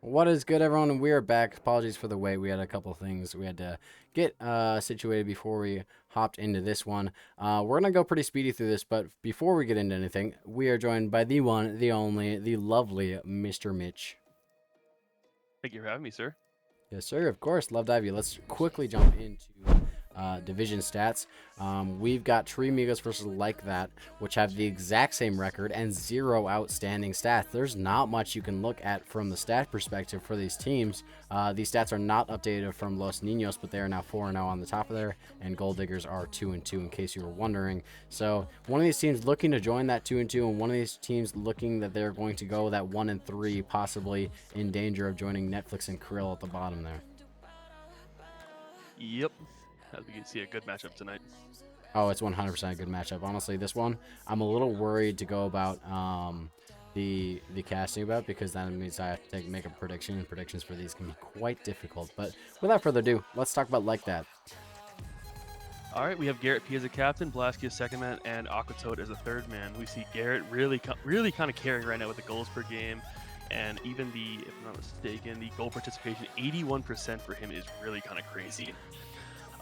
What is good, everyone? And we are back. Apologies for the wait. We had a couple things we had to get situated before we hopped into this one. We're gonna go pretty speedy through this, but before we get into anything, we are joined by the one, the only, the lovely Mr. Mitch. Thank you for having me, sir. Yes, sir. Of course. Love Dive. Let's quickly jump into division stats. We've got Tree Amigos versus Like That, which have the exact same record and 0 outstanding stats. There's not much you can look at from the stat perspective for these teams. These stats are not updated from Los Niños, but they are now 4-0 on the top of there, and Gold Diggers are 2-2 in case you were wondering. So one of these teams looking to join that 2-2, and one of these teams looking that they're going to go that 1-3, possibly in danger of joining Netflix and Krill at the bottom there. Yep. As we can see, a good matchup tonight. Oh, it's 100% a good matchup. Honestly, this one, I'm a little worried to go about the casting about, because that means I have to make a prediction, and predictions for these can be quite difficult. But without further ado, let's talk about Like That. All right, we have Garrett P as a captain, Blasky as second man, and Aquatoad as a third man. We see Garrett really kind of carrying right now with the goals per game, and even the, if I'm not mistaken, the goal participation, 81% for him is really kind of crazy.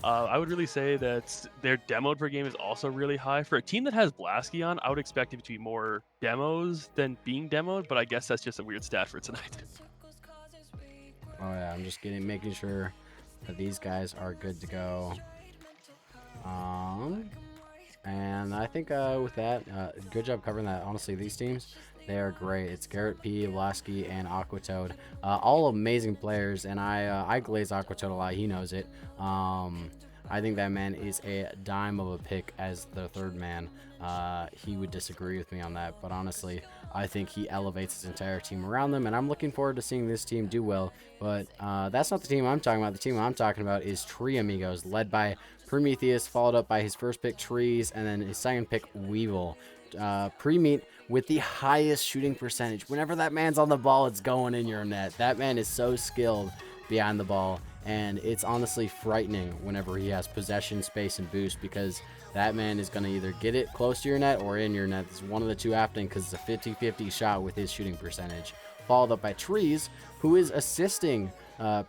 I would really say that their demoed per game is also really high. For a team that has Blasky on, I would expect it to be more demos than being demoed, but I guess that's just a weird stat for tonight. Oh yeah, I'm just making sure that these guys are good to go. And I think with that, good job covering that. Honestly, these teams, they are great. It's Garrett P, Lasky, and Aquatoad. All amazing players, and I glaze Aquatoad a lot. He knows it. I think that man is a dime of a pick as the third man. He would disagree with me on that, but honestly, I think he elevates his entire team around them, and I'm looking forward to seeing this team do well. But that's not the team I'm talking about. The team I'm talking about is Tree Amigos, led by Prometheus, followed up by his first pick, Trees, and then his second pick, Weevil. Pre-meet with the highest shooting percentage. Whenever that man's on the ball, it's going in your net. That man is so skilled behind the ball, and it's honestly frightening whenever he has possession, space, and boost, because that man is going to either get it close to your net or in your net. It's one of the two happening, because it's a 50-50 shot with his shooting percentage. Followed up by Trees, who is assisting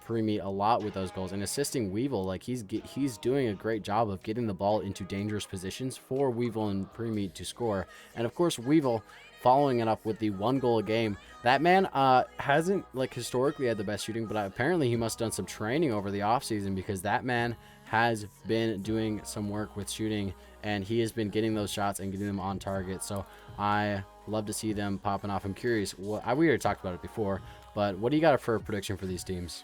Pre-meet a lot with those goals and assisting Weevil. Like he's doing a great job of getting the ball into dangerous positions for Weevil and Pre-meet to score. And of course, Weevil following it up with the 1 goal a game. That man hasn't like historically had the best shooting, but apparently he must have done some training over the offseason, because that man has been doing some work with shooting, and he has been getting those shots and getting them on target. So I love to see them popping off. I'm curious, we already talked about it before, but what do you got for a prediction for these teams?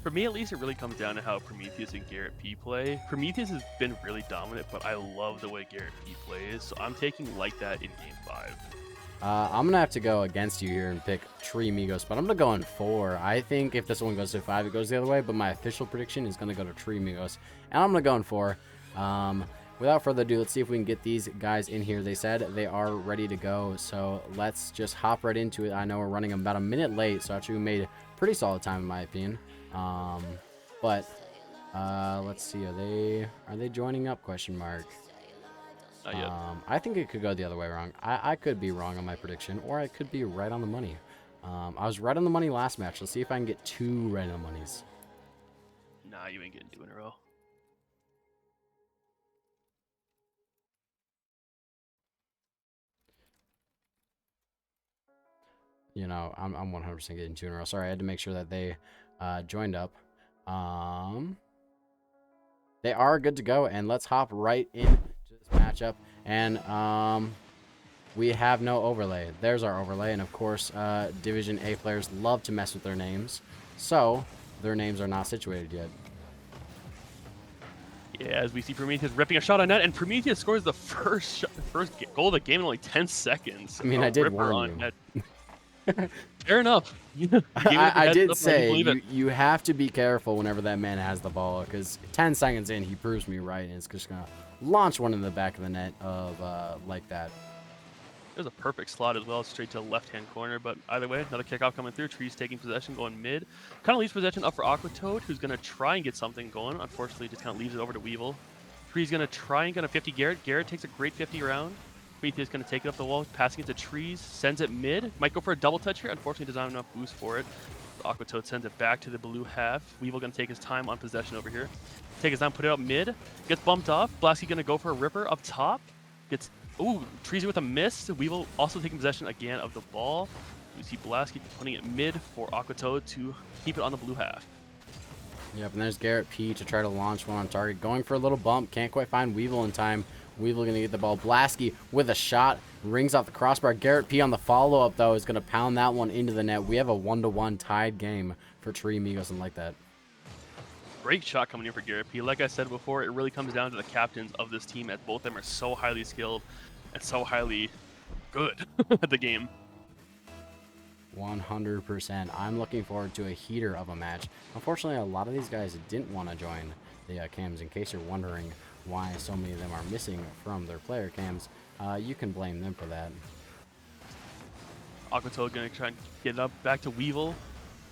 For me, at least, it really comes down to how Prometheus and Garrett P play. Prometheus has been really dominant, but I love the way Garrett P plays, so I'm taking Like That in Game 5. I'm going to have to go against you here and pick Tree Amigos, but I'm going to go in 4. I think if this one goes to 5, it goes the other way, but my official prediction is going to go to Tree Amigos, and I'm going to go in 4. Without further ado, let's see if we can get these guys in here. They said they are ready to go, so let's just hop right into it. I know we're running about a minute late, so actually we made pretty solid time in my opinion. Let's see, are they joining up, question mark? Not yet. I think it could go the other way around. I could be wrong on my prediction, or I could be right on the money. I was right on the money last match. Let's see if I can get 2 right on the monies. Nah, you ain't getting 2 in a row. You know, I'm 100% getting 2 in a row. Sorry, I had to make sure that they joined up. They are good to go, and let's hop right into this matchup. And we have no overlay. There's our overlay, and of course, Division A players love to mess with their names, so their names are not situated yet. Yeah, as we see Prometheus ripping a shot on net, and Prometheus scores the first goal of the game in only 10 seconds. I mean, I did warn you. Fair enough. I did say you have to be careful whenever that man has the ball, because 10 seconds in, he proves me right, and it's just going to launch one in the back of the net of Like That. There's a perfect slot as well, straight to the left-hand corner, but either way, another kickoff coming through. Trees taking possession, going mid. Kind of leaves possession up for Aquatoad, who's going to try and get something going. Unfortunately, just kind of leaves it over to Weevil. Trees going to try and get a 50 Garrett. Garrett takes a great 50 around. Prometheus going to take it up the wall, passing it to Trees, sends it mid. Might go for a double touch here. Unfortunately, does not have enough boost for it. Aquatoad sends it back to the blue half. Weevil gonna take his time on possession over here. Take his time, put it up mid. Gets bumped off. Blasky gonna go for a ripper up top. Gets, ooh, Treasy with a miss. Weevil also taking possession again of the ball. We see Blasky putting it mid for Aquatoad to keep it on the blue half. Yep, and there's Garrett P to try to launch one on target. Going for a little bump. Can't quite find Weevil in time. Weevil going to get the ball. Blasky with a shot. Rings off the crossbar. Garrett P on the follow-up, though, is going to pound that one into the net. We have a 1-1 tied game for Tree Amigos and like that. Great shot coming in for Garrett P. Like I said before, it really comes down to the captains of this team, as both of them are so highly skilled and so highly good at the game. 100%. I'm looking forward to a heater of a match. Unfortunately, a lot of these guys didn't want to join the cams. In case you're wondering why so many of them are missing from their player cams, you can blame them for that. Aquatoad gonna try and get it up back to Weevil.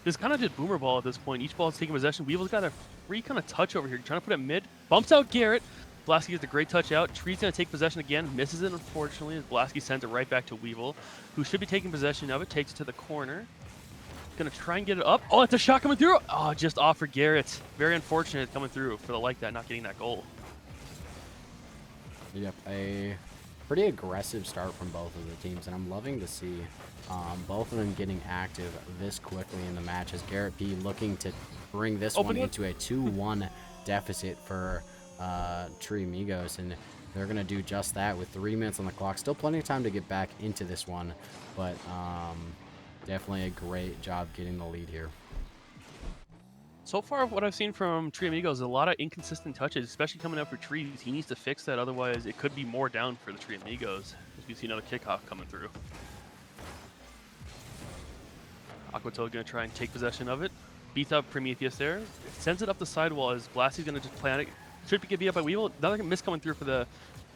This kind of just boomer ball at this point. Each ball is taking possession. Weevil's got a free kind of touch over here, trying to put it mid. Bumps out Garrett. Blasky gets a great touch out. Tree's going to take possession again. Misses it, unfortunately, as Blasky sends it right back to Weevil, who should be taking possession of it. Takes it to the corner. Going to try and get it up. Oh, it's a shot coming through. Oh, just off for Garrett. Very unfortunate coming through for the like that, not getting that goal. Yep, a pretty aggressive start from both of the teams, and I'm loving to see both of them getting active this quickly in the match, as Garrett P looking to bring this one into a 2-1 deficit for Tree Amigos, and they're going to do just that with 3 minutes on the clock. Still plenty of time to get back into this one, but definitely a great job getting the lead here. So far, what I've seen from Tree Amigos is a lot of inconsistent touches, especially coming up for Trees. He needs to fix that, otherwise it could be more down for the Tree Amigos, as we see another kickoff coming through. Aquatoad going to try and take possession of it. Beats up Prometheus there. Sends it up the sidewall as Blasty's going to just plan it. Should be beat up by Weevil. Another miss coming through for the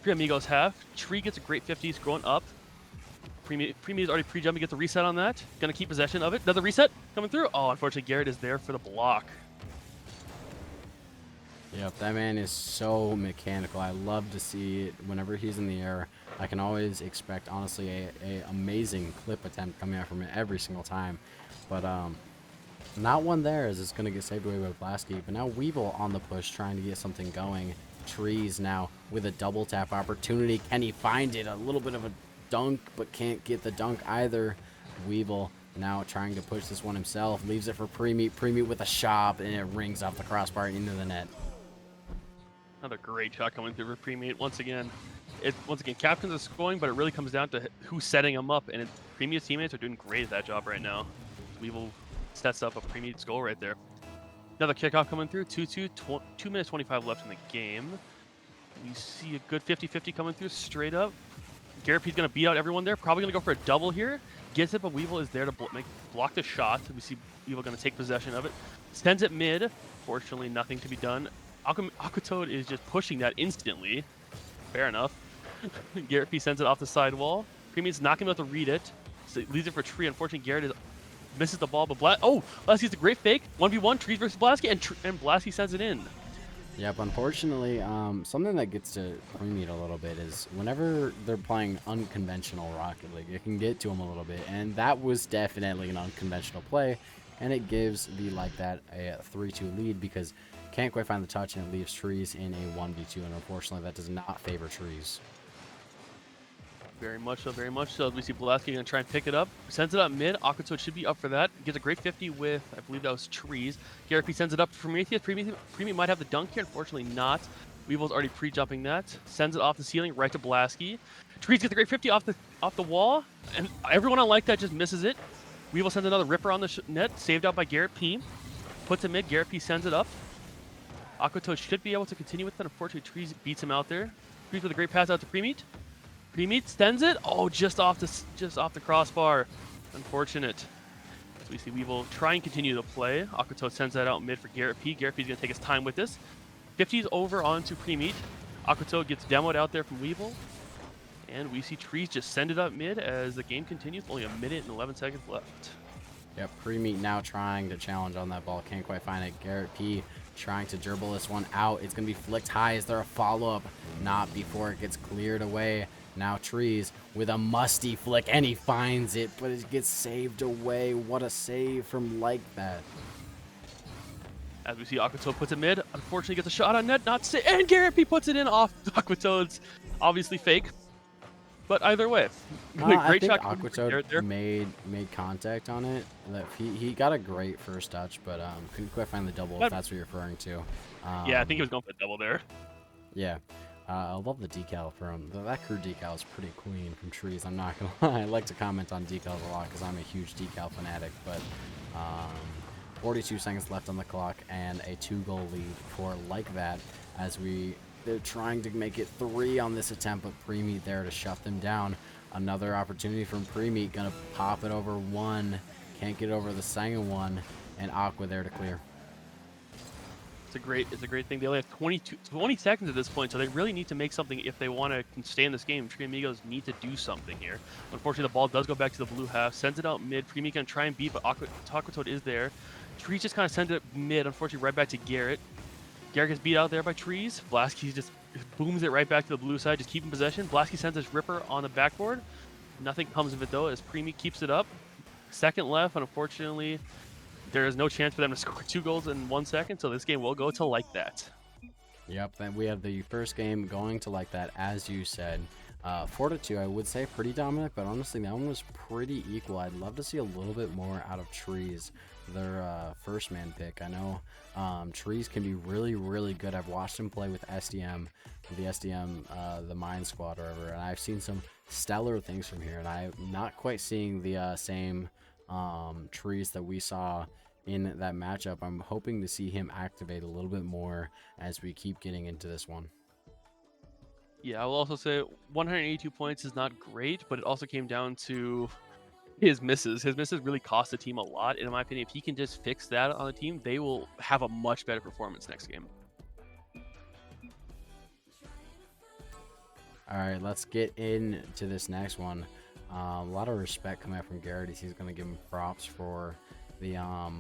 Tree Amigos half. Tree gets a great 50s going up. Prometheus already pre-jumping, gets a reset on that. Going to keep possession of it. Another reset coming through. Oh, unfortunately, Garrett is there for the block. Yep, that man is so mechanical. I love to see it whenever he's in the air. I can always expect, honestly, a amazing clip attempt coming out from it every single time. But not one there, as it's going to get saved away by Blasky. But now Weevil on the push, trying to get something going. Trees now with a double tap opportunity. Can he find it? A little bit of a dunk, but can't get the dunk either. Weevil now trying to push this one himself. Leaves it for Premeat. Premeat with a shot, and it rings off the crossbar into the net. Another great shot coming through for Premeat. Once again, captains are scoring, but it really comes down to who's setting them up. And Premeat's teammates are doing great at that job right now. Weevil sets up a Premeat's goal right there. Another kickoff coming through. 2-2, 2 minutes 25 left in the game. We see a good 50-50 coming through straight up. Garrett P's going to beat out everyone there. Probably going to go for a double here. Gets it, but Weevil is there to block the shot. We see Weevil going to take possession of it. Sends it mid. Fortunately, nothing to be done. Aquatoad is just pushing that instantly. Fair enough. Garrett P sends it off the sidewall. Premeat's not going to be able to read it. So it leaves it for Tree. Unfortunately, Garrett misses the ball, but Blasky gets a great fake. 1v1, Trees versus Blasky, and Blasky sends it in. Yep, unfortunately, something that gets to Premeat a little bit is whenever they're playing unconventional Rocket League, it can get to them a little bit, and that was definitely an unconventional play, and it gives the like that a 3-2 lead because can't quite find the touch, and it leaves Trees in a 1v2, and unfortunately that does not favor Trees. Very much so, very much so. We see Blasky going to try and pick it up. Sends it up mid. Aquatoad should be up for that. Gets a great 50 with, I believe that was Trees. Garrett P sends it up to Prometheus. Premeat might have the dunk here. Unfortunately not. Weevil's already pre-jumping that. Sends it off the ceiling right to Blasky. Trees gets a great 50 off the wall. And everyone on like that just misses it. Weevil sends another ripper on the net. Saved out by Garrett P. Puts it mid. Garrett P sends it up. Aquatoad should be able to continue with it. Unfortunately, Trees beats him out there. Trees with a great pass out to Premeat. Premeat sends it. Oh, just off the crossbar. Unfortunate. So we see Weevil try and continue to play. Aquatoad sends that out mid for Garrett P. Garrett P is going to take his time with this. 50's over onto Premeat. Aquatoad gets demoed out there from Weevil. And we see Trees just send it up mid as the game continues. Only a minute and 11 seconds left. Yep, Premeat now trying to challenge on that ball. Can't quite find it. Garrett P trying to dribble this one out. It's going to be flicked high. Is there a follow-up? Not before it gets cleared away. Now Trees with a musty flick, and he finds it, but it gets saved away. What a save from like that. As we see, Aquatoad puts it mid. Unfortunately, gets a shot on net. Not sit. And Garrett P puts it in off Aquatoad's. Obviously fake. But either way, I great think shot from Garrett there. Aquatoad made contact on it. That he got a great first touch, but couldn't quite find the double, if that's what you're referring to. Yeah, I think he was going for the double there. Yeah. I love the decal from that crew decal is pretty clean from Trees. I'm not gonna lie. I like to comment on decals a lot because I'm a huge decal fanatic. But 42 seconds left on the clock and a 2-goal lead for like that as they're trying to make it 3 on this attempt, but Premeat there to shut them down. Another opportunity from Premeat, gonna pop it over 1, can't get over the second one, and Aqua there to clear. It's a great thing. They only have 20 seconds at this point, so they really need to make something if they want to stay in this game. Tree Amigos need to do something here. Unfortunately, the ball does go back to the blue half, sends it out mid. Premeat gonna try and beat, but Aquatoad is there. Trees just kind of sends it mid, unfortunately, right back to Garrett. Garrett gets beat out there by Trees. Blasky just booms it right back to the blue side, just keeping possession. Blasky sends his Ripper on the backboard. Nothing comes of it, though, as Premeat keeps it up. Second left, and unfortunately, there is no chance for them to score 2 goals in 1 second, so this game will go to like that. Yep, then we have the first game going to like that, as you said. 4-2, I would say pretty dominant, but honestly, that one was pretty equal. I'd love to see a little bit more out of Trees, their first man pick. I know Trees can be really, really good. I've watched him play with SDM, the Mine Squad or whatever, and I've seen some stellar things from here, and I'm not quite seeing the same Trees that we saw in that matchup. I'm hoping to see him activate a little bit more as we keep getting into this one. Yeah, I will also say 182 points is not great, but it also came down to his misses. His misses really cost the team a lot. In my opinion, if he can just fix that on the team, they will have a much better performance next game. All right, let's get into this next one. A lot of respect coming out from Garrett. He's going to give him props for the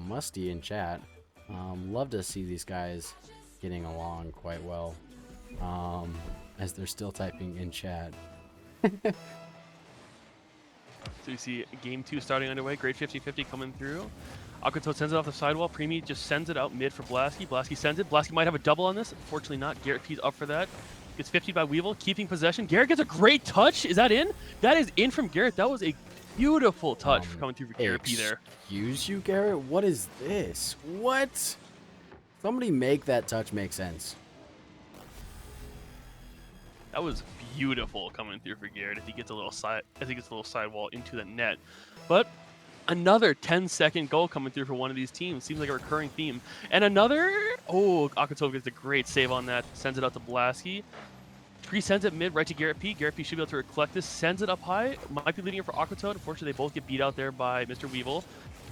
Musty in chat. Love to see these guys getting along quite well as they're still typing in chat. So you see game 2 starting underway. Great 50-50 coming through. Aquatoad sends it off the sidewall. Premeat just sends it out mid for Blasky. Blasky sends it. Blasky might have a double on this. Unfortunately not. Garrett P's up for that. Gets 50 by Weevil, keeping possession. Garrett gets a great touch. Is that in? That is in from Garrett. That was a beautiful touch coming through for Garrett P there. Excuse you, Garrett? What is this? What? Somebody make that touch make sense. That was beautiful coming through for Garrett as he gets a little sidewall into the net. But another 10-second goal coming through for one of these teams. Seems like a recurring theme. And another... Oh, Aquatoad gets a great save on that. Sends it out to Blasky. Tree sends it mid right to Garrett P. Garrett P should be able to collect this. Sends it up high. Might be leading it for Aquatoad. Unfortunately, they both get beat out there by Mr. Weevil.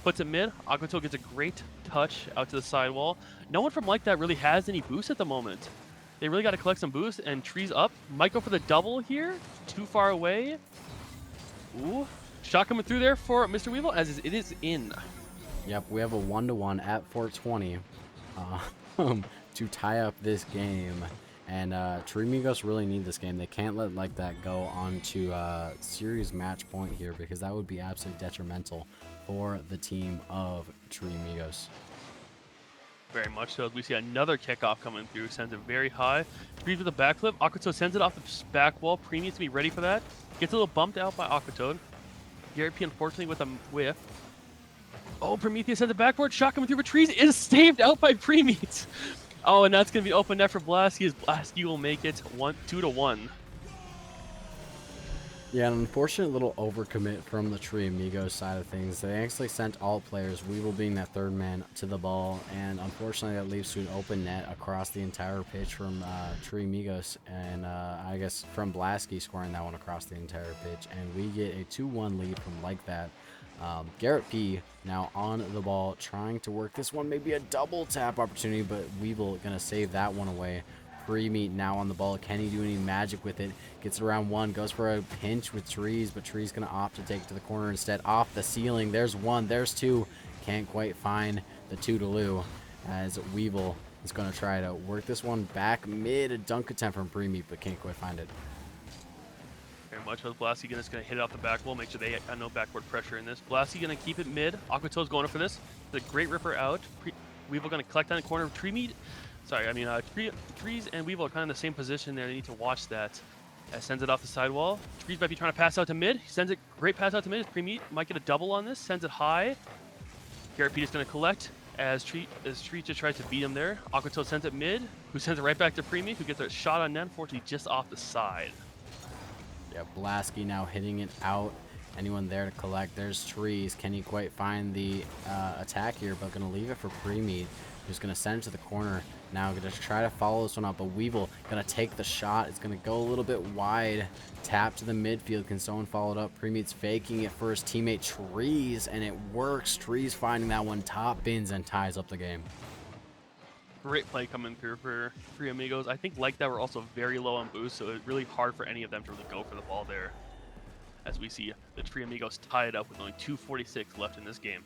Puts it mid. Aquatoad gets a great touch out to the sidewall. No one from like that really has any boost at the moment. They really got to collect some boost, and Tree's up. Might go for the double here. Too far away. Ooh. Shot coming through there for Mr. Weevil, as it is in. Yep, we have a 1-1 at 420 to tie up this game. And Tree Amigos really need this game. They can't let like that go on to series match point here, because that would be absolutely detrimental for the team of Tree Amigos. Very much so. As we see another kickoff coming through, sends it very high. Trees with a backflip. Aquatoad sends it off the back wall. Pre needs to be ready for that. Gets a little bumped out by Aquatoad. Garrett P, unfortunately, with a whiff. Oh, Prometheus sends a backboard. Shot coming through for Trees is saved out by Premeat. Oh, and that's going to be open net for Blasky, as Blasky will make it 2-1. Yeah, an unfortunate little overcommit from the Tree Amigos side of things. They actually sent all players, Weevil being that third man, to the ball, and unfortunately that leaves to an open net across the entire pitch from Tree Amigos, and I guess from Blasky scoring that one across the entire pitch, and we get a 2-1 lead from like that. Garrett P now on the ball, trying to work this one, maybe a double tap opportunity, but Weevil gonna save that one away. Premeat now on the ball. Can he do any magic with it? Gets around one, goes for a pinch with Trees, but Trees gonna opt to take it to the corner instead. Off the ceiling. There's one, there's two. Can't quite find the two-to-loo, as Weevil is gonna try to work this one back mid. A dunk attempt from Premeat, but can't quite find it. Very much. Blasky just going to hit it off the back wall, make sure they got no backward pressure in this. Blasky going to keep it mid. Aquatoad's going for this. The great Ripper out. Weevil going to collect on the corner of Trees and Weevil are kind of in the same position there. They need to watch that. Sends it off the sidewall. Trees might be trying to pass out to mid. He sends it, great pass out to mid. Premeat might get a double on this. Sends it high. Garrett P is going to collect as Trees just tries to beat him there. Aquatoad sends it mid, who sends it right back to Premeat, who gets a shot on net, unfortunately just off the side. Yeah, Blasky now hitting it out. Anyone there to collect? There's Trees. Can he quite find the attack here? But going to leave it for Premeat, who's going to send it to the corner. Now going to try to follow this one up, but Weevil going to take the shot. It's going to go a little bit wide. Tap to the midfield. Can someone follow it up? Premeat's faking it for his teammate Trees, and it works. Trees finding that one, top bins, and ties up the game. Great play coming through for Three Amigos. I think like that we're also very low on boost, so it's really hard for any of them to really go for the ball there. As we see the Three Amigos tie it up with only 2:46 left in this game.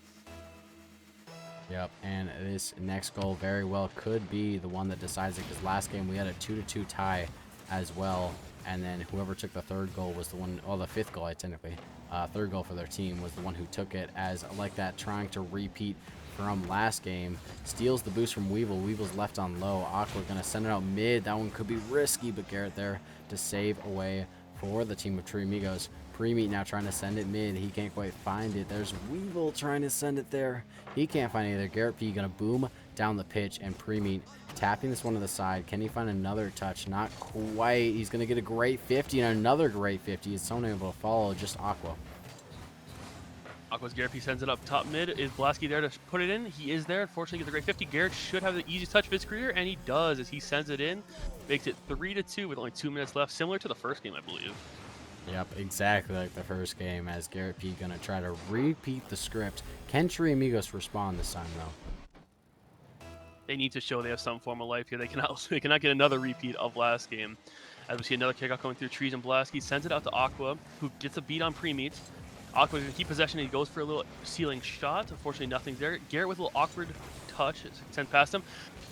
Yep, and this next goal very well could be the one that decides it, because last game we had a 2-2 tie as well, and then whoever took the third goal was the one, well, the fifth goal, technically, third goal for their team was the one who took it, as like that, trying to repeat from last game. Steals the boost from Weevil. Weevil's left on low. Aqua gonna send it out mid. That one could be risky, but Garrett there to save away for the team of Tree Amigos. Premeat now trying to send it mid. He can't quite find it. There's Weevil trying to send it there. He can't find it either. Garrett P gonna boom down the pitch, and Premeat tapping this one to the side. Can he find another touch? Not quite. He's gonna get a great 50 and another great 50. Is someone able to follow? Just Aqua. Aqua's Garrett P sends it up top mid. Is Blasky there to put it in? He is there. Unfortunately, gets a great 50. Garrett should have the easiest touch of his career, and he does as he sends it in. Makes it 3-2 with only 2 minutes left, similar to the first game, I believe. Yep, exactly like the first game, as Garrett P gonna try to repeat the script. Can Tree Amigos respond this time, though? They need to show they have some form of life here. They cannot get another repeat of last game. As we see another kickoff coming through Trees, and Blasky sends it out to Aqua, who gets a beat on Premeat. Aqua's going to keep possession, and he goes for a little ceiling shot. Unfortunately, nothing's there. Garrett with a little awkward touch, sent past him.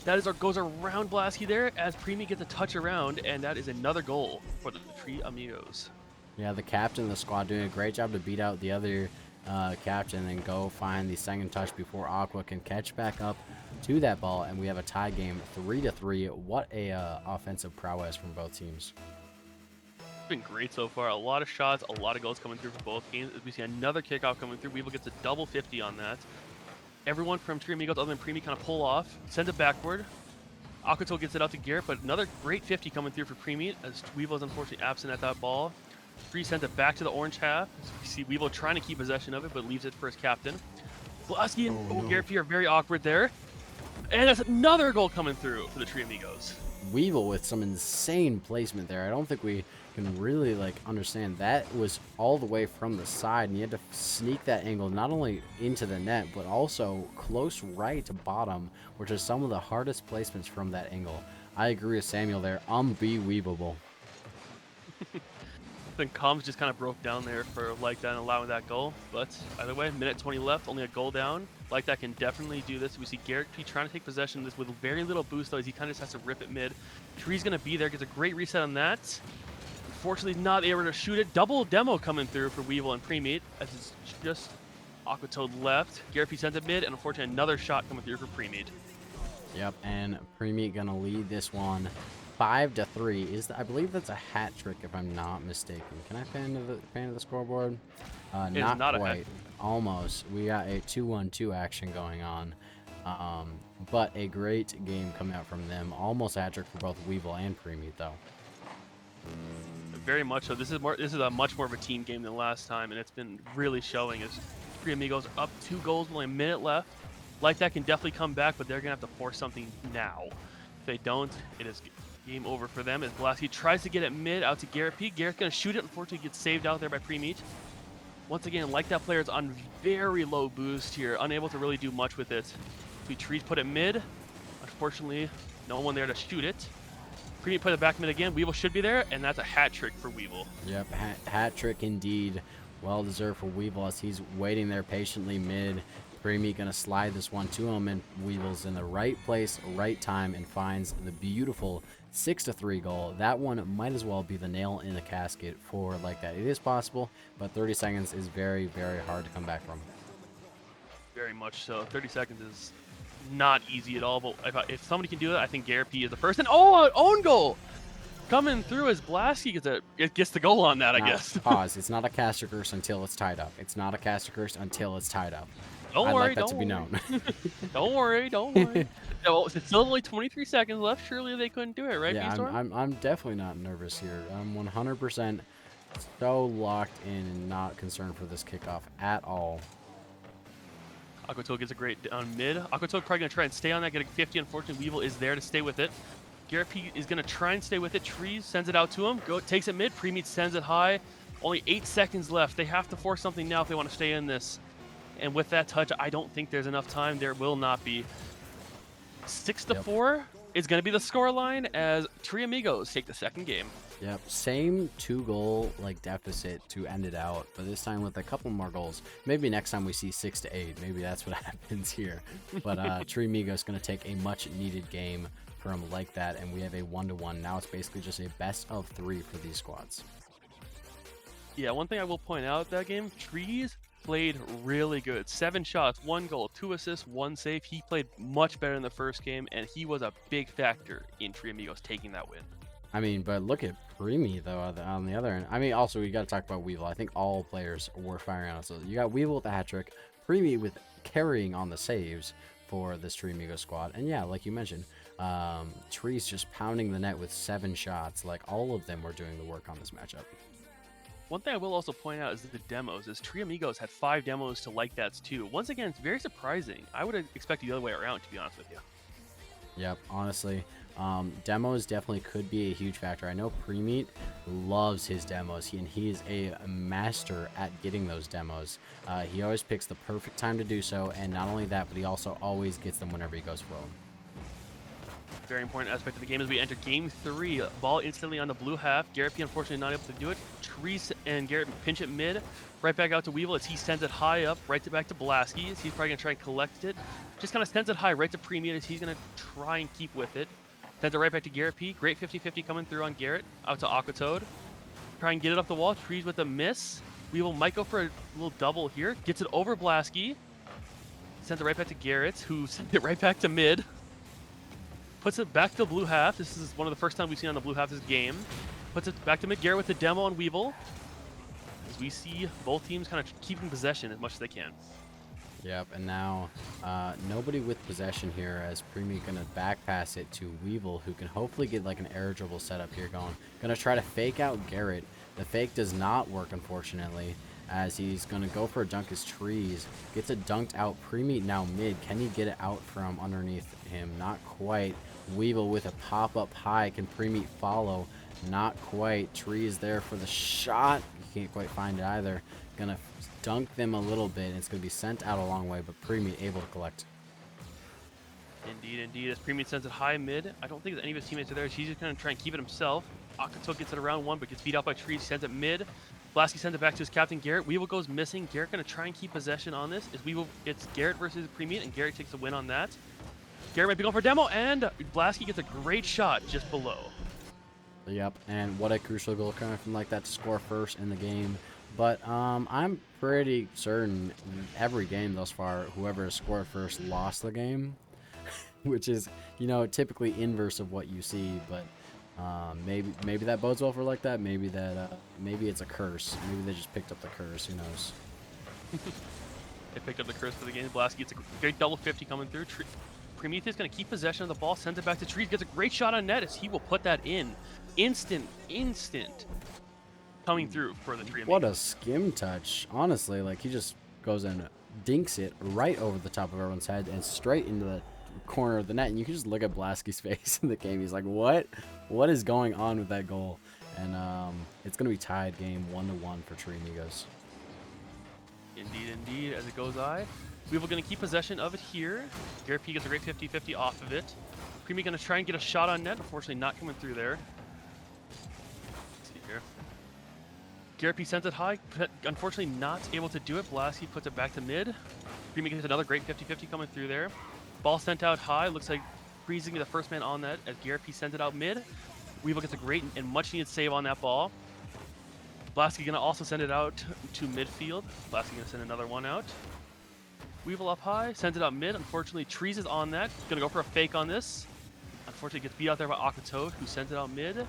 That goes around Blasky there, as Premeat gets a touch around, and that is another goal for the Tree Amigos. Yeah, the captain of the squad doing a great job to beat out the other captain and go find the second touch before Aqua can catch back up to that ball, and we have a tie game, 3-3. What a offensive prowess from both teams. It's been great so far. A lot of shots, a lot of goals coming through for both games. As we see another kickoff coming through, Weevil gets a double 50 on that. Everyone from Tree Amigos other than Premeat kind of pull off, send it backward. Aquatoad gets it out to Garrett, but another great 50 coming through for Premeat, as Weevil is unfortunately absent at that ball. Free sends it back to the orange half. As we see Weevil trying to keep possession of it, but leaves it for his captain. Blasky and Garrett P are very awkward there. And that's another goal coming through for the Tree Amigos. Weevil with some insane placement there. I don't think we can really understand. That was all the way from the side, and you had to sneak that angle not only into the net, but also close right to bottom, which is some of the hardest placements from that angle. I agree with Samuel there. Unbelievable. Then comms just kind of broke down there for like that and allowing that goal. But either way, minute 20 left, only a goal down. Like that can definitely do this. We see Garrett P trying to take possession of this with very little boost, though, as he kind of just has to rip it mid. Tree's going to be there, gets a great reset on that. Unfortunately, not able to shoot it. Double demo coming through for Weevil and Premeat, as it's just Aquatoad left. Garrett P sends it mid, and unfortunately another shot coming through for Premeat. Yep, and Premeat going to lead this one 5-3. I believe that's a hat trick, if I'm not mistaken. Can I pan to the scoreboard? Not quite. Almost. We got a 2-1-2 action going on. But a great game coming out from them. Almost a hat trick for both Weevil and Premeat, though. Very much so. This is a much more of a team game than last time, and it's been really showing. As Three Amigos are up 2 goals, only a minute left. Like that can definitely come back, but they're gonna have to force something now. If they don't, it is game over for them. As Blasky tries to get it mid out to Garrett P. Garrett's gonna shoot it. Unfortunately, gets saved out there by Premeat. Once again, like that player is on very low boost here, unable to really do much with it. Trees put it mid. Unfortunately, no one there to shoot it. Premeat put it back mid again. Weevil should be there, and that's a hat trick for Weevil. Yep, hat trick indeed. Well deserved for Weevil, as he's waiting there patiently mid. Preemie gonna slide this one to him, and Weevil's in the right place, right time, and finds the beautiful 6-3 goal. That one might as well be the nail in the casket for like that. It is possible, but 30 seconds is very, very hard to come back from. Very much so. 30 seconds is not easy at all, but if somebody can do it, I think Garrett P is the person. Oh, an own goal! Coming through as Blasky gets the goal on that, I guess. Pause. It's not a caster curse until it's tied up. It's not a caster curse until it's tied up. Don't I'd worry, like that don't to be worry. known. Don't worry, don't worry. Oh, it's still only 23 seconds left. Surely they couldn't do it, right, Yeah, B-Storm? I'm definitely not nervous here. I'm 100% so locked in and not concerned for this kickoff at all. Aquatoad gets a great on mid. Aquatoad probably going to try and stay on that, get a 50. Unfortunately, Weevil is there to stay with it. Garrett P is going to try and stay with it. Trees sends it out to him. Takes it mid. Premeat sends it high. Only 8 seconds left. They have to force something now if they want to stay in this. And with that touch, I don't think there's enough time. There will not be. 6-4 is going to be the scoreline as Three Amigos take the second game. Yep, same 2-goal like deficit to end it out, but this time with a couple more goals. Maybe next time we see 6-8. Maybe that's what happens here. But Tree Migos going to take a much needed game from like that, and we have a 1-1. Now it's basically just a best of 3 for these squads. Yeah, one thing I will point out that game, Trees played really good. 7 shots, 1 goal, 2 assists, 1 save. He played much better in the first game, and he was a big factor in Tree Amigos taking that win. I mean, but look at Preemie, though, on the other end. I mean, also, we got to talk about Weevil. I think all players were firing on it. So you got Weevil with the hat trick, Preemie with carrying on the saves for this Tree Amigo squad. And yeah, like you mentioned, Tree's just pounding the net with 7 shots. Like, all of them were doing the work on this matchup. One thing I will also point out is the demos. Is Tree Amigos had 5 demos to like that's too. Once again, it's very surprising. I would expect the other way around, to be honest with you. Yep, honestly. Demos definitely could be a huge factor. I know Premeat loves his demos, he is a master at getting those demos. He always picks the perfect time to do so, and not only that, but he also always gets them whenever he goes for them. Very important aspect of the game as we enter game 3. Ball instantly on the blue half. Garrett P unfortunately not able to do it. Trees and Garrett pinch it mid. Right back out to Weevil as he sends it high up, right back to Blasky as he's probably going to try and collect it. Just kind of sends it high right to Premeat as he's going to try and keep with it. Sends it right back to Garrett P. Great 50-50 coming through on Garrett. Out to Aquatoad. Try and get it up the wall. Trees with a miss. Weevil might go for a little double here. Gets it over Blasky. Sends it right back to Garrett, who sends it right back to mid. Puts it back to the blue half. This is one of the first times we've seen on the blue half this game. Puts it back to mid. Garrett with the demo on Weevil. As we see both teams kind of keeping possession as much as they can. Yep, and now nobody with possession here as Preemie gonna back pass it to Weevil, who can hopefully get like an air dribble setup here going. Gonna try to fake out Garrett. The fake does not work, unfortunately, as he's gonna go for a dunk as Trees. Gets it dunked out. Preemie now mid. Can he get it out from underneath him? Not quite. Weevil with a pop-up high. Can Preemie follow? Not quite. Trees there for the shot. He can't quite find it either. Gonna dunk them a little bit. It's gonna be sent out a long way, but Preemie able to collect. Indeed, indeed. As Preemie sends it high mid, I don't think that any of his teammates are there. He's just gonna try and keep it himself. Akato gets it around 1, but gets beat out by Trees. Sends it mid. Blasky sends it back to his captain Garrett. Weevil goes missing. Garrett gonna try and keep possession on this. It's Garrett versus Preemie, and Garrett takes the win on that. Garrett might be going for a demo, and Blasky gets a great shot just below. Yep, and what a crucial goal coming from like that to score first in the game. But I'm pretty certain every game thus far, whoever has scored first lost the game, which is, you know, typically inverse of what you see. But maybe that bodes well for like that. Maybe that maybe it's a curse. Maybe they just picked up the curse. Who knows? They picked up the curse for the game. Blasky gets a great double 50 coming through. Prometheus going to keep possession of the ball, sends it back to Trees, gets a great shot on net as he will put that in. Instant coming through for the Tree Amigos. What a skim touch. Honestly, like he just goes and dinks it right over the top of everyone's head and straight into the corner of the net. And you can just look at Blasky's face in the game. He's like, what is going on with that goal? And it's going to be tied game 1-1 for Tree Amigos. Indeed, indeed, as it goes by. Weevil going to keep possession of it here. Garrett P gets a great 50-50 off of it. Preemie going to try and get a shot on net. Unfortunately, not coming through there. Let's see here. Garrett P sends it high, unfortunately not able to do it. Blasky puts it back to mid. Freeman gets another great 50-50 coming through there. Ball sent out high, looks like Freezing the first man on that as Garrett P sends it out mid. Weevil gets a great and much needed save on that ball. Blasky gonna also send it out to midfield. Blasky gonna send another one out. Weevil up high, sends it out mid. Unfortunately, Trees is on that. Gonna go for a fake on this. Unfortunately, gets beat out there by Aquatoad, who sends it out mid.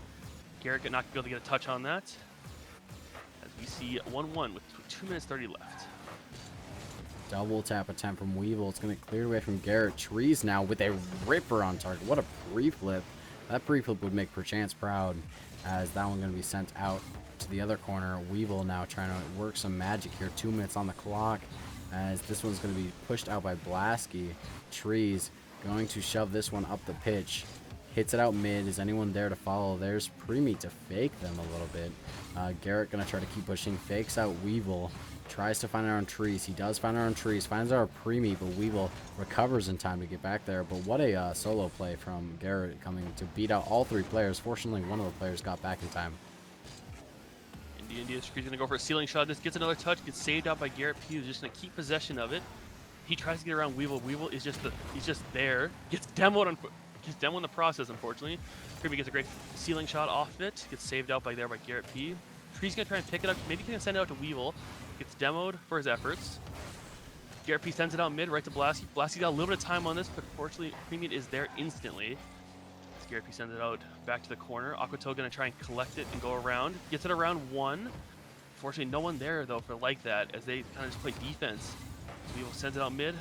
Garrett not be able to get a touch on that. As we see 1-1 with 2 minutes 30 left. Double tap attempt from Weevil. It's going to clear away from Garrett. Trees now with a ripper on target. What a pre-flip. That pre-flip would make Perchance proud, as that one's going to be sent out to the other corner. Weevil now trying to work some magic here. 2 minutes on the clock, as this one's going to be pushed out by Blasky. Trees going to shove this one up the pitch. Hits it out mid. Is anyone there to follow? There's Premeat to fake them a little bit. Garrett going to try to keep pushing. Fakes out Weevil. Tries to find our own Trees. He does find our own Trees. Finds our Premeat, but Weevil recovers in time to get back there. But what a solo play from Garrett, coming to beat out all 3 players. Fortunately, one of the players got back in time. India Trees going to go for a ceiling shot. This gets another touch. Gets saved out by Garrett P, who's just going to keep possession of it. He tries to get around Weevil. Weevil is he's just there. Gets demoed in the process, unfortunately. Premeat gets a great ceiling shot off it. Gets saved out by Garrett P. Trees going to try and pick it up. Maybe he can send it out to Weevil. Gets demoed for his efforts. Garrett P sends it out mid, right to Blasky. Blasky got a little bit of time on this, but fortunately, Premeat is there instantly. Garrett P sends it out back to the corner. Aquatoad gonna try and collect it and go around. Gets it around 1. Fortunately, no one there though for like that, as they kind of just play defense. Weevil sends it out mid.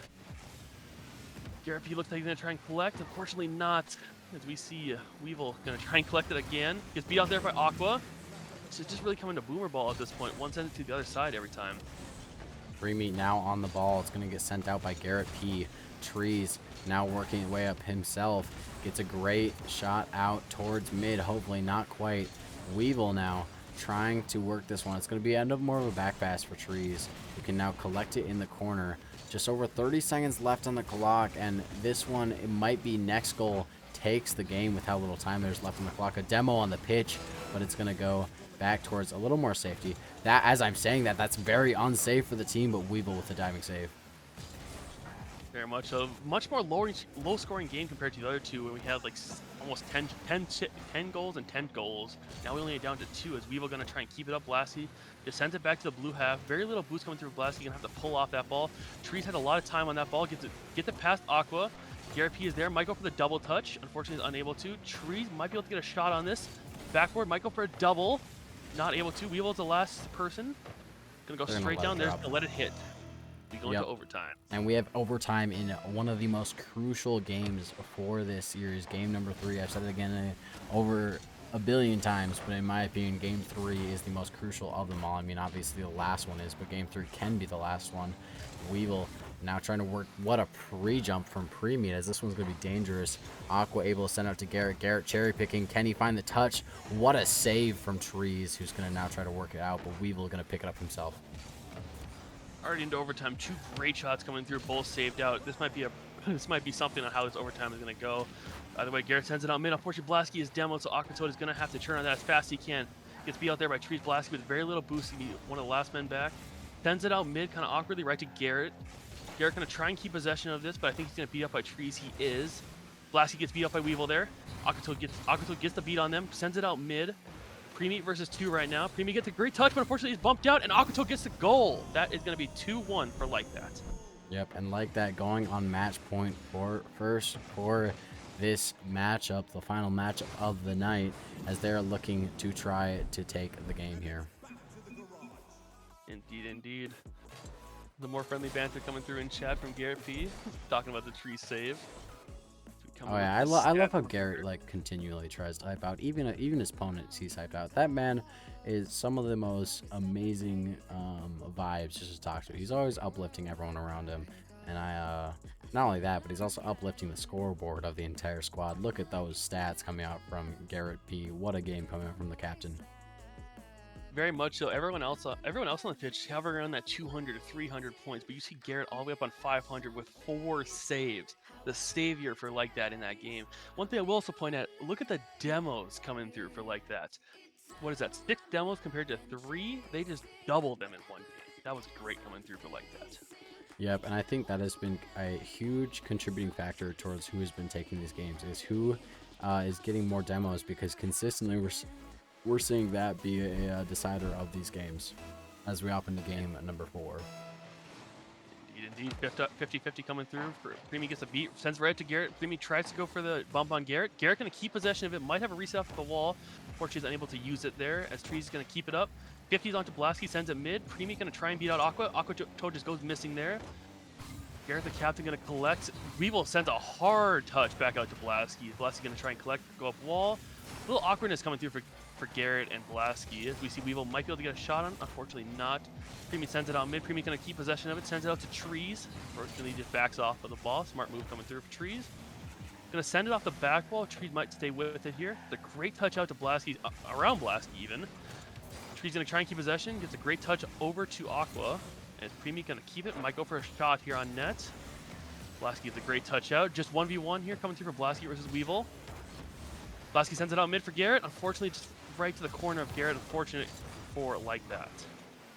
Garrett P looks like he's gonna try and collect. Unfortunately, not. As we see Weevil gonna try and collect it again. Gets beat out there by Aqua. It's just really coming to Boomer Ball at this point. One sends it to the other side every time. Premeat now on the ball. It's going to get sent out by Garrett P. Trees now working his way up himself. Gets a great shot out towards mid. Hopefully not quite. Weevil now trying to work this one. It's going to be end up more of a back pass for Trees, who can now collect it in the corner. Just over 30 seconds left on the clock, and this one, it might be next goal takes the game with how little time there's left on the clock. A demo on the pitch, but it's going to go back towards a little more safety. That, as I'm saying that, that's very unsafe for the team, but Weevil with the diving save. Very much a much more low-scoring game compared to the other two, where we had like almost 10 goals and 10 goals. Now we only are down to 2, as Weevil gonna try and keep it up. Blasky just sends it back to the blue half. Very little boost coming through Blasky. Gonna have to pull off that ball. Trees had a lot of time on that ball. Get it past Aqua. Garrett P is there. Might go for the double touch. Unfortunately, is unable to. Trees might be able to get a shot on this. Backboard might go for a double. Not able to. Weevil's the last person. Gonna go straight down there and let it hit. We go into overtime. And we have overtime in one of the most crucial games for this series. Game number 3. I've said it again over a billion times, but in my opinion, game 3 is the most crucial of them all. I mean, obviously the last one is, but game 3 can be the last one. Weevil now trying to work. What a pre-jump from Premeat, as this one's going to be dangerous. Aqua able to send out to Garrett. Garrett cherry picking. Can he find the touch? What a save from Trees, who's going to now try to work it out, but Weevil going to pick it up himself. Already into overtime. 2 great shots coming through, both saved out. This might be something on how this overtime is going to go. Either way, Garrett sends it out mid. Unfortunately, Blasky is demoed, so Aquatoad is going to have to turn on that as fast as he can. Gets beat out there by Trees. Blasky with very little boost to be one of the last men back. Sends it out mid, kind of awkwardly, right to Garrett. Garrett going to try and keep possession of this, but I think he's going to beat up by Trees. He is. Blasky gets beat up by Weevil there. Aquatoad gets the beat on them, sends it out mid. Premeat versus 2 right now. Premeat gets a great touch, but unfortunately he's bumped out, and Aquatoad gets the goal. That is going to be 2-1 for Like That. Yep, and Like That going on match point for this matchup, the final matchup of the night, as they're looking to try to take the game here. Indeed, indeed. The more friendly banter coming through in chat from Garrett P. talking about the tree save. Oh yeah, I love how Garrett like continually tries to hype out even his opponents he's hyped out. That man is some of the most amazing vibes just to talk to. He's always uplifting everyone around him, and not only that, but he's also uplifting the scoreboard of the entire squad. Look at those stats coming out from Garrett P. What a game coming out from the captain. Very much so. Everyone else on the pitch hovering around that 200 to 300 points, but you see Garrett all the way up on 500 with 4 saves. The savior for Like That in that game. One thing I will also point out, look at the demos coming through for Like That. what is that? 6 demos compared to 3. They just doubled them in one game. That was great coming through for like that. Yep, and I think that has been a huge contributing factor towards who has been taking these games, is who is getting more demos, because consistently we're seeing that be a decider of these games as we hop into game number 4. Indeed. 50-50 coming through. Preemy gets a beat, sends right to Garrett. Preemy tries to go for the bump on Garrett. Garrett going to keep possession of it, might have a reset off the wall. Unfortunately, he's unable to use it there, as Trees going to keep it up. 50's onto Blasky, sends it mid. Preemy going to try and beat out Aqua. Aqua Toad just goes missing there. Garrett, the captain, going to collect. Weevil sends a hard touch back out to Blasky. Blasky going to try and collect, go up wall. A little awkwardness coming through for Garrett and Blasky, as we see Weevil might be able to get a shot on. Unfortunately not. Preemy sends it out mid. Preemy going to keep possession of it, sends it out to Trees. Unfortunately, just backs off of the ball. Smart move coming through for Trees. Going to send it off the back wall. Trees might stay with it here. The great touch out to Blasky, around Blasky even. Trees going to try and keep possession. Gets a great touch over to Aqua. And Preemy going to keep it. Might go for a shot here on net. Blasky gets a great touch out. Just 1v1 here coming through for Blasky versus Weevil. Blasky sends it out mid for Garrett. Unfortunately, just right to the corner of Garrett. Unfortunate for like that.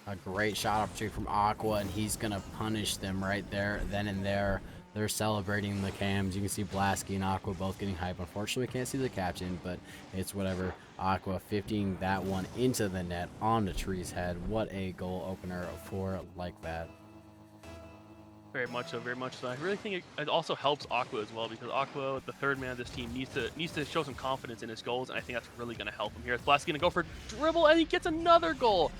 A great shot opportunity from Aqua, and he's going to punish them right there, then and there. They're celebrating the cams. You can see Blasky and Aqua both getting hype. Unfortunately, we can't see the captain, but it's whatever. Aqua 50ing that one into the net on the Tree's head. What a goal opener for like that. Very much so, very much so. I really think it also helps Aqua as well, because Aqua, the third man of this team, needs to show some confidence in his goals, and I think that's really going to help him here. Blasky going to go for dribble, and he gets another goal.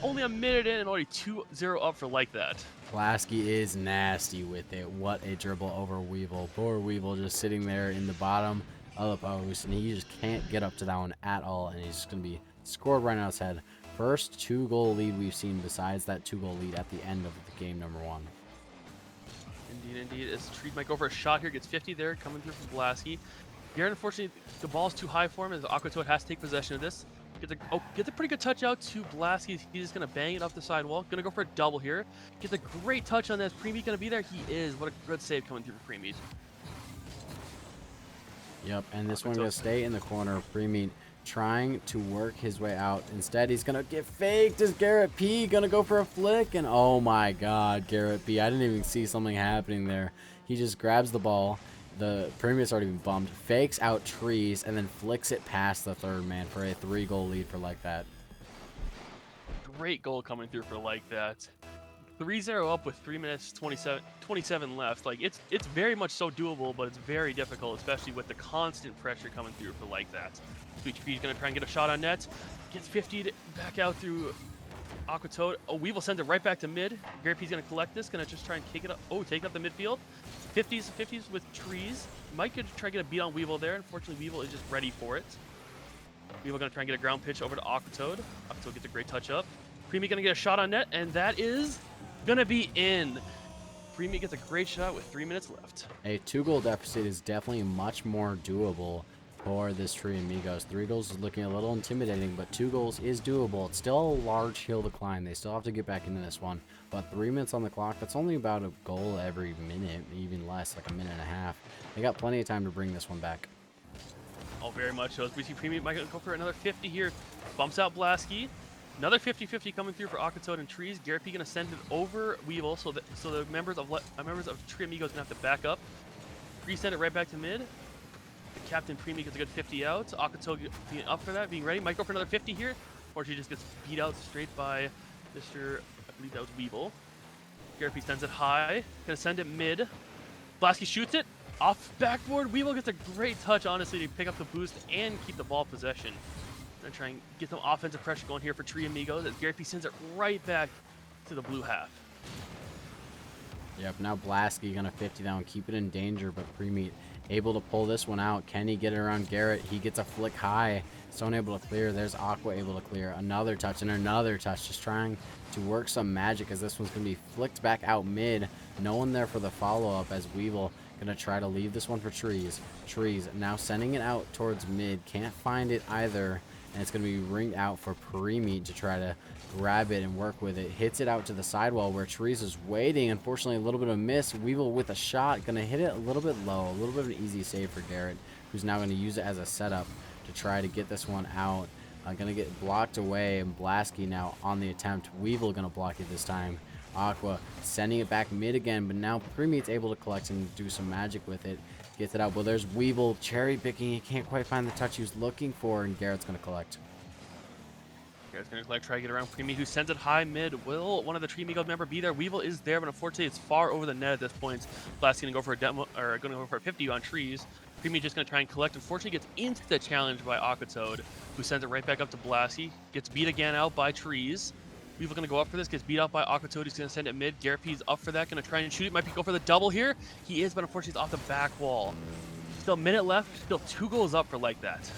Only a minute in and already 2-0 up for like that. Blasky is nasty with it. What a dribble over Weevil. Poor Weevil just sitting there in the bottom of the post, and he just can't get up to that one at all, and he's just going to be scored right on his head. First 2-goal lead we've seen besides that 2-goal lead at the end of the game number 1. Indeed. As Trees might go for a shot here, gets 50 there, coming through from Blasky. Garrett, unfortunately, the ball's too high for him, as Aqua Toad has to take possession of this. Gets a pretty good touch out to Blasky. He's just going to bang it off the sidewall. Going to go for a double here. Gets a great touch on this. Preemy going to be there. He is. What a good save coming through for Preemy. Yep, and this one going to stay in the corner. Preemy trying to work his way out. Instead, he's going to get faked as Garrett P. Going to go for a flick, and oh my god, Garrett P. I didn't even see something happening there. He just grabs the ball. The Preemy's already been bumped, fakes out Trees, and then flicks it past the third man for a 3-goal lead for like that. Great goal coming through for like that. 3-0 up with 3 minutes 27 left. Like it's very much so doable, but it's very difficult, especially with the constant pressure coming through for like that. Sweet Tree's gonna try and get a shot on net. Gets 50'd back out through Aqua Toad. Oh, Weevil sends it right back to mid. Garrett P's gonna collect this, gonna just try and kick it up. Oh, take up the midfield. 50s with Trees. Might try to get a beat on Weevil there. Unfortunately, Weevil is just ready for it. Weevil gonna try and get a ground pitch over to Aqua Toad. Aqua Toad gets a great touch up. Preemy gonna get a shot on net, and that is gonna be in. Preemy gets a great shot with 3 minutes left. A 2-goal deficit is definitely much more doable for this Tree Amigos. 3 goals is looking a little intimidating, but 2 goals is doable. It's still a large hill to climb. They still have to get back into this one. But 3 minutes on the clock, that's only about a goal every minute, even less, like a minute and a half. They got plenty of time to bring this one back. Oh, very much so. As we see Preemy might go for another 50 here. Bumps out Blasky. Another 50-50 coming through for Aqua Toad and Trees. Garrett P gonna send it over Weevil, so the members of Tree Amigos gonna have to back up. Resend it right back to mid. The captain Preemy gets a good 50 out. Aqua Toad being up for that, being ready. Might go for another 50 here, or she just gets beat out straight by Mr. I believe that was Weevil. Garrett P sends it high. Gonna send it mid. Blasky shoots it off backboard. Weevil gets a great touch, honestly, to pick up the boost and keep the ball possession. Gonna try and get some offensive pressure going here for Tree Amigos, as Garrett P sends it right back to the blue half. Yep, now Blasky gonna 50 down, keep it in danger, but Preemy able to pull this one out. Can he get it around Garrett? He gets a flick high. Stone able to clear. There's Aqua able to clear. Another touch and another touch. Just trying to work some magic, as this one's going to be flicked back out mid. No one there for the follow-up, as Weevil going to try to leave this one for Trees. Trees now sending it out towards mid. Can't find it either. And it's going to be ringed out for Preemy to try to grab it and work with it. Hits it out to the sidewall where Trees is waiting. Unfortunately, a little bit of a miss. Weevil with a shot. Going to hit it a little bit low. A little bit of an easy save for Garrett, who's now going to use it as a setup to try to get this one out. Gonna get blocked away, and Blasky now on the attempt. Weevil gonna block it this time. Aqua sending it back mid again, but now Premeat's able to collect and do some magic with it. Gets it out. Well, there's Weevil cherry picking. He can't quite find the touch he was looking for, and Garrett's gonna collect. Garrett's gonna collect, try to get around Premeat, who sends it high mid. Will one of the Tree Amigos member be there? Weevil is there, but unfortunately it's far over the net at this point. Blast's gonna go for a demo, or gonna go for a 50 on trees. Premeat just gonna try and collect. Unfortunately, gets into the challenge by Aquatoad, who sends it right back up to Blasky. Gets beat again out by trees. Weevil gonna go up for this, gets beat out by Aquatoad. He's gonna send it mid. Garrett P's up for that, gonna try and shoot it. Might be go for the double here. He is, but unfortunately it's off the back wall. Still a minute left. Still 2 goals up for like that.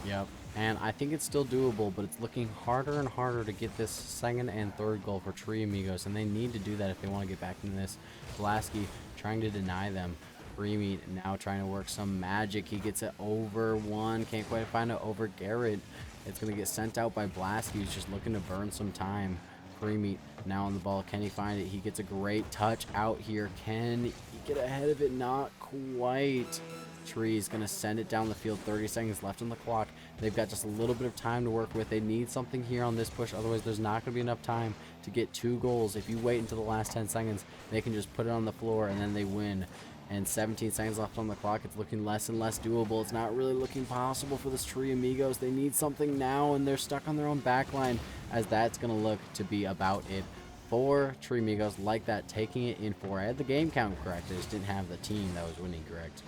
Yep. And I think it's still doable, but it's looking harder and harder to get this second and third goal for Tree Amigos, and they need to do that if they want to get back into this. Blasky trying to deny them. Premeat now trying to work some magic. He gets it over one. Can't quite find it over Garrett. It's going to get sent out by Blasky, who's just looking to burn some time. Premeat now on the ball. Can he find it? He gets a great touch out here. Can he get ahead of it? Not quite. Tree's going to send it down the field. 30 seconds left on the clock. They've got just a little bit of time to work with. They need something here on this push. Otherwise, there's not going to be enough time to get 2 goals. If you wait until the last 10 seconds, they can just put it on the floor and then they win. And 17 seconds left on the clock. It's looking less and less doable. It's not really looking possible for this Tree Amigos. They need something now, and they're stuck on their own back line, as that's going to look to be about it for Tree Amigos. Like that, taking it in 4. I had the game count correct. I just didn't have the team that was winning correct.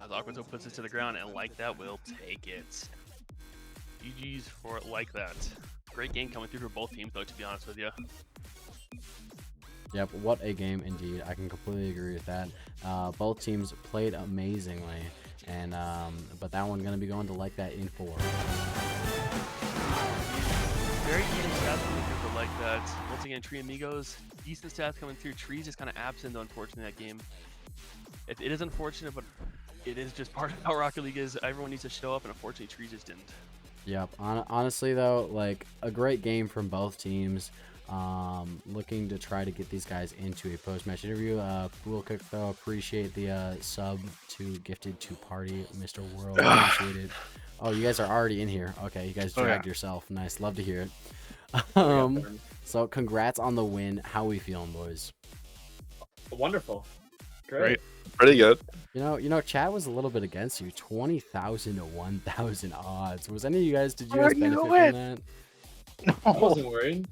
As Aquatoad puts it to the ground, and like that, will take it. GG's for it like that. Great game coming through for both teams, though, to be honest with you. Yep, what a game indeed. I can completely agree with that. Both teams played amazingly, and but that one's going to be going to like that in 4. Very even stats coming through for like that. Once again, Tree Amigos, decent stats coming through. Trees just kind of absent, though, unfortunately, that game. It is unfortunate, but it is just part of how Rocket League is. Everyone needs to show up, and unfortunately, Trees just didn't. Yep, honestly, though, like, a great game from both teams. Looking to try to get these guys into a post-match interview. Real quick though, appreciate the sub to Gifted to Party, Mr. World. Appreciate it. Oh, you guys are already in here. Okay, you guys dragged yourself. Nice, love to hear it. So congrats on the win. How we feeling, boys? Wonderful. Great. Pretty good. You know, chat was a little bit against you. 20,000 to 1,000 odds. Was any of you guys? Did you guys benefit from that? I wasn't worried.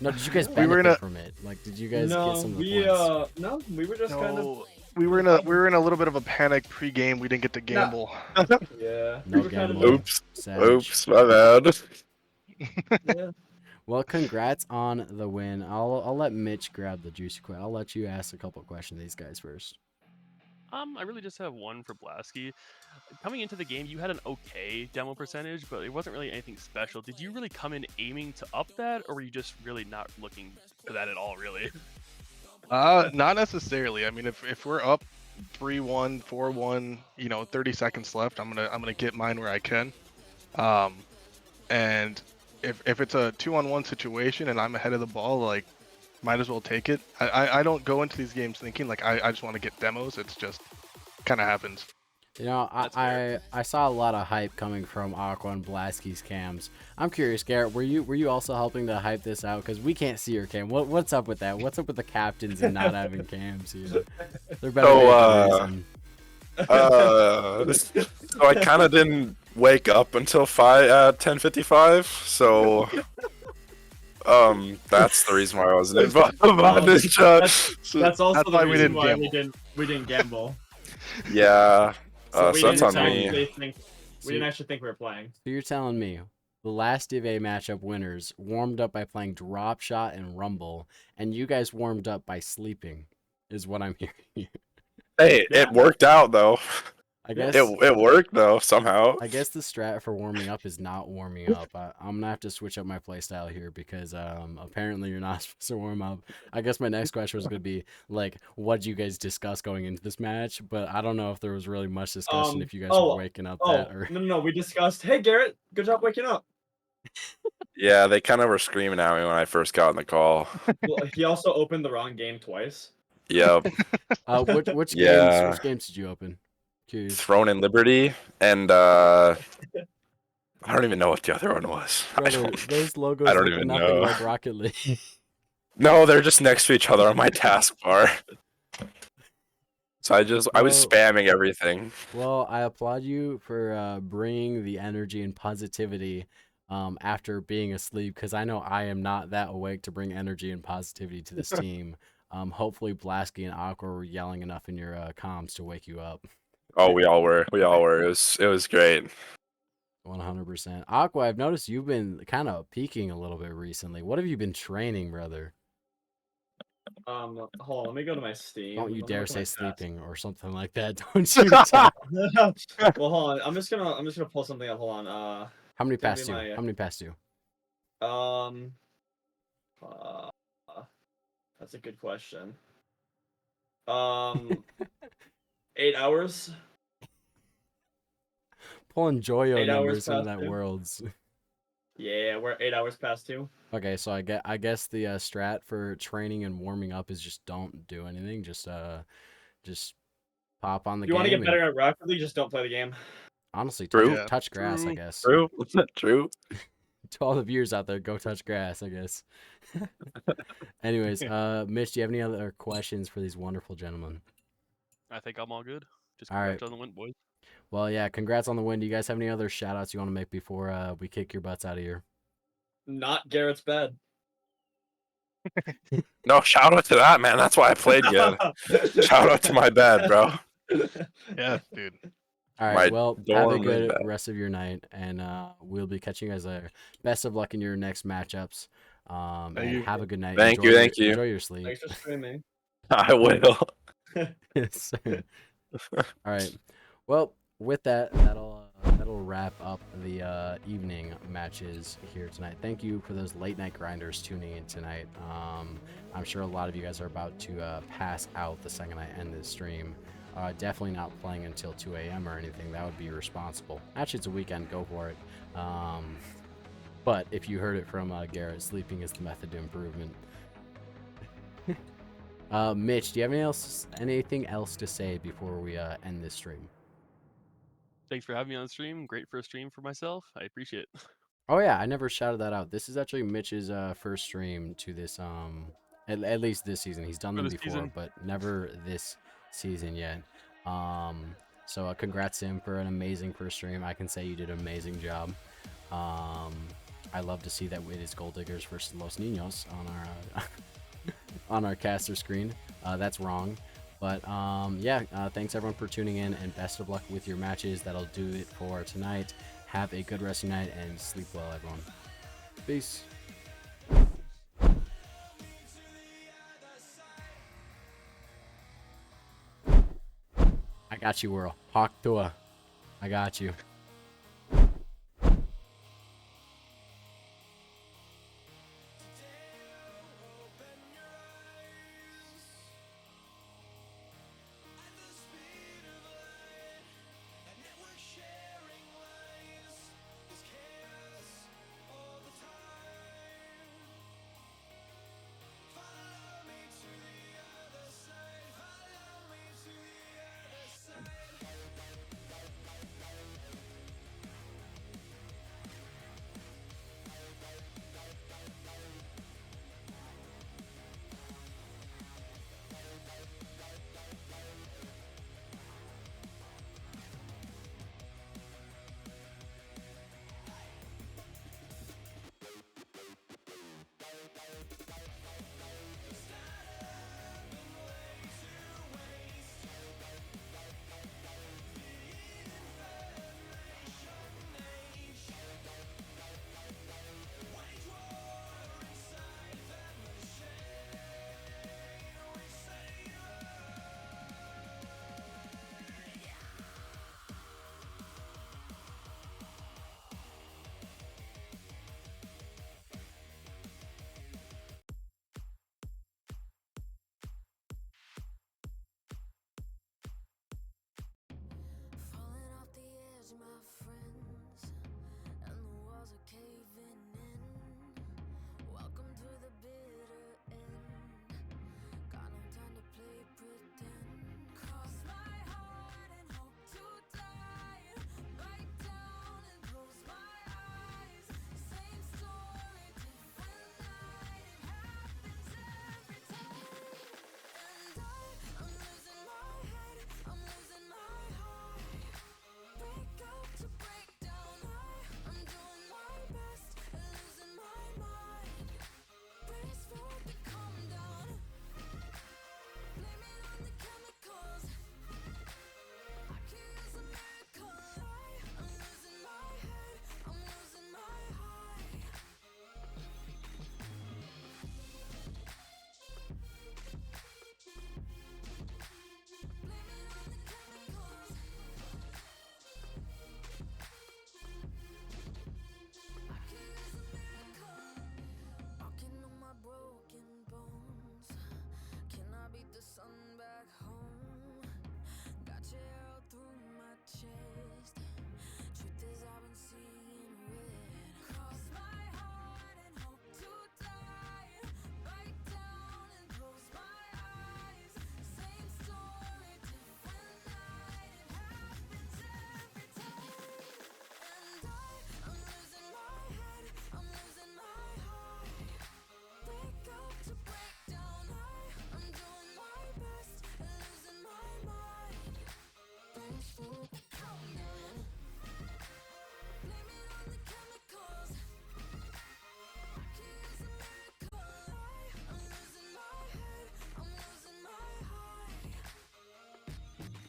No, did you guys benefit from it? Like, did you guys get some of the points? No, we were just kind of. We were in a little bit of a panic pre-game. We didn't get to gamble. Yeah. No we gambling. Oops. Savage. Oops, my bad. Yeah. Well, congrats on the win. I'll let Mitch grab the juicy question. I'll let you ask a couple questions to these guys first. I really just have one for Blasky. Coming into the game, you had an okay demo percentage, but it wasn't really anything special. Did you really come in aiming to up that, or were you just really not looking for that at all, really? Not necessarily. I mean, if we're up 3-1, 4-1, 30 seconds left, I'm gonna get mine where I can. And if it's a 2-on-1 situation and I'm ahead of the ball, like, might as well take it. I don't go into these games thinking like I just want to get demos. It's just kind of happens. You know, I saw a lot of hype coming from Aqua and Blasky's cams. I'm curious, Garrett, were you also helping to hype this out? Because we can't see your cam. What's up with that? What's up with the captains and not having cams here? They're better than so I kind of didn't wake up until 10:55. So that's the reason why I wasn't involved. That's also That's the why we reason didn't why gamble. we didn't gamble. Yeah. So So that's on me. We didn't actually think we were playing. So you're telling me the last DIV matchup winners warmed up by playing Drop Shot and Rumble, and you guys warmed up by sleeping, is what I'm hearing. Hey, it worked out though. I guess It worked though somehow. I guess the strat for warming up is not warming up. I'm gonna have to switch up my playstyle here because apparently you're not supposed to warm up. I guess my next question was gonna be like, what did you guys discuss going into this match? But I don't know if there was really much discussion if you guys were waking up that or. No, we discussed. Hey, Garrett, good job waking up. Yeah, they kind of were screaming at me when I first got in the call. Well, he also opened the wrong game twice. Yep. Which Yeah. games did you open? Curious. Throne and Liberty and I don't even know what the other one was. Brother, those logos I don't look even nothing know. like Rocket League. No, they're just next to each other on my taskbar. So I was Well, spamming everything. well, I applaud you for bringing the energy and positivity after being asleep, because I know I am not that awake to bring energy and positivity to this team. Hopefully, Blasky and Aqua were yelling enough in your comms to wake you up. Oh, we all were. We all were. It was great. 100%. Aqua, I've noticed you've been kind of peaking a little bit recently. What have you been training, brother? Hold on, let me go to my Steam. Don't you Let me dare look at my say task. sleeping or something like that. Don't you dare. Well, hold on. I'm just gonna pull something up. Hold on. How many it's gonna past be you? my- How many past you? Um. Uh, that's a good question. 8 hours. Pulling Joyo 8 hours numbers into past that 2. worlds. Yeah, we're 8 hours past 2. Okay, so I guess the strat for training and warming up is just don't do anything. Just pop on the If you want to game get and better at Rocket League, just don't play the game. honestly True. touch grass, I True. guess. True. True. To all the viewers out there, go touch grass, I guess. Anyways, Mitch, do you have any other questions for these wonderful gentlemen? I think I'm all good. Just All congrats right. on the win, boys. Well, yeah, congrats on the win. Do you guys have any other shout outs you want to make before we kick your butts out of here? Not Garrett's bed. No, shout out to that, man. That's why I played good. Shout out to my bed, bro. Yes, dude. All right, My well, have a dorm is good bad. rest of your night, and we'll be catching you guys later. Best of luck in your next matchups, Thank and you. have a good night. Thank you, thank you. Enjoy your sleep. Thanks for streaming. I will. Yes, sir. All right. Well, with that, that'll wrap up the evening matches here tonight. Thank you for those late night grinders tuning in tonight. I'm sure a lot of you guys are about to pass out the second I end this stream. Definitely not playing until 2 a.m. or anything. That would be irresponsible. Actually, it's a weekend. Go for it. But if you heard it from Garrett, sleeping is the method to improvement. Mitch, do you have anything else to say before we end this stream? Thanks for having me on the stream. Great first stream for myself. I appreciate it. Oh yeah, I never shouted that out. This is actually Mitch's first stream to this at least this season. He's done For them this before, season. but never this season yet. So congrats to him for an amazing first stream. I can say you did an amazing job. I love to see that it is Gold Diggers versus Los Niños on our on our caster screen. That's wrong. But yeah, thanks everyone for tuning in, and best of luck with your matches. That'll do it for tonight. Have a good rest of your night and sleep well, everyone. Peace. I got you, Whirl. Hawk Tua. I got you.